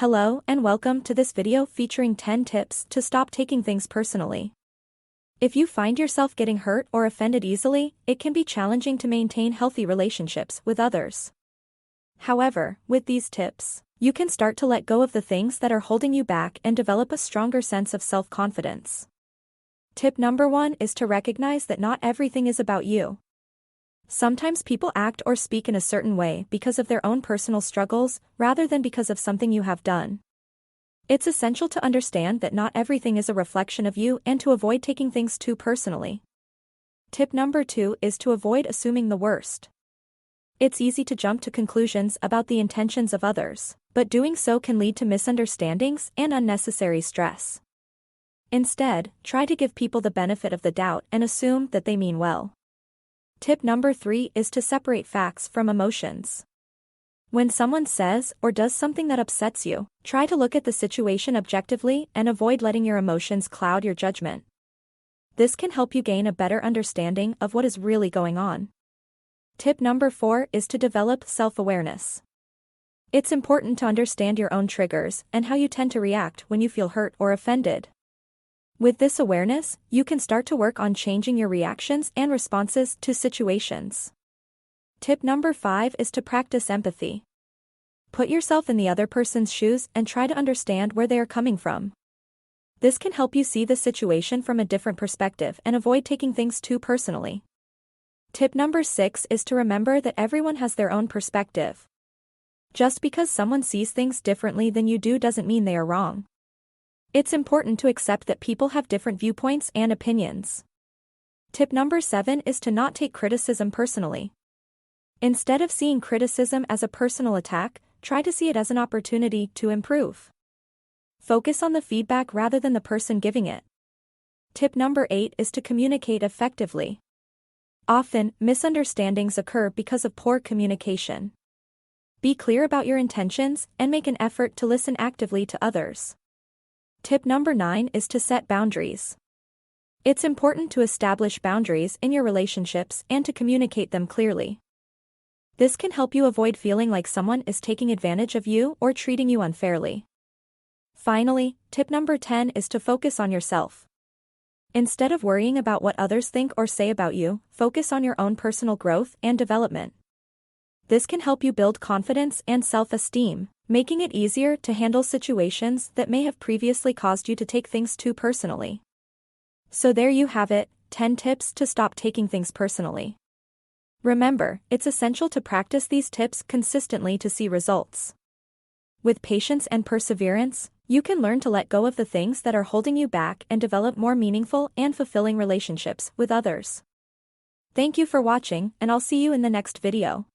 Hello and welcome to this video featuring 10 tips to stop taking things personally. If you find yourself getting hurt or offended easily, it can be challenging to maintain healthy relationships with others. However, with these tips, you can start to let go of the things that are holding you back and develop a stronger sense of self-confidence. Tip number 1 is to recognize that not everything is about you. Sometimes people act or speak in a certain way because of their own personal struggles, rather than because of something you have done. It's essential to understand that not everything is a reflection of you and to avoid taking things too personally. Tip number 2 is to avoid assuming the worst. It's easy to jump to conclusions about the intentions of others, but doing so can lead to misunderstandings and unnecessary stress. Instead, try to give people the benefit of the doubt and assume that they mean well. Tip number 3 is to separate facts from emotions. When someone says or does something that upsets you, try to look at the situation objectively and avoid letting your emotions cloud your judgment. This can help you gain a better understanding of what is really going on. Tip number 4 is to develop self-awareness. It's important to understand your own triggers and how you tend to react when you feel hurt or offended. With this awareness, you can start to work on changing your reactions and responses to situations. Tip number 5 is to practice empathy. Put yourself in the other person's shoes and try to understand where they are coming from. This can help you see the situation from a different perspective and avoid taking things too personally. Tip number 6 is to remember that everyone has their own perspective. Just because someone sees things differently than you do doesn't mean they are wrong. It's important to accept that people have different viewpoints and opinions. Tip number 7 is to not take criticism personally. Instead of seeing criticism as a personal attack, try to see it as an opportunity to improve. Focus on the feedback rather than the person giving it. Tip number 8 is to communicate effectively. Often, misunderstandings occur because of poor communication. Be clear about your intentions and make an effort to listen actively to others. Tip number 9 is to set boundaries. It's important to establish boundaries in your relationships and to communicate them clearly. This can help you avoid feeling like someone is taking advantage of you or treating you unfairly. Finally, tip number 10 is to focus on yourself. Instead of worrying about what others think or say about you, focus on your own personal growth and development. This can help you build confidence and self-esteem, making it easier to handle situations that may have previously caused you to take things too personally. So there you have it, 10 tips to stop taking things personally. Remember, it's essential to practice these tips consistently to see results. With patience and perseverance, you can learn to let go of the things that are holding you back and develop more meaningful and fulfilling relationships with others. Thank you for watching, and I'll see you in the next video.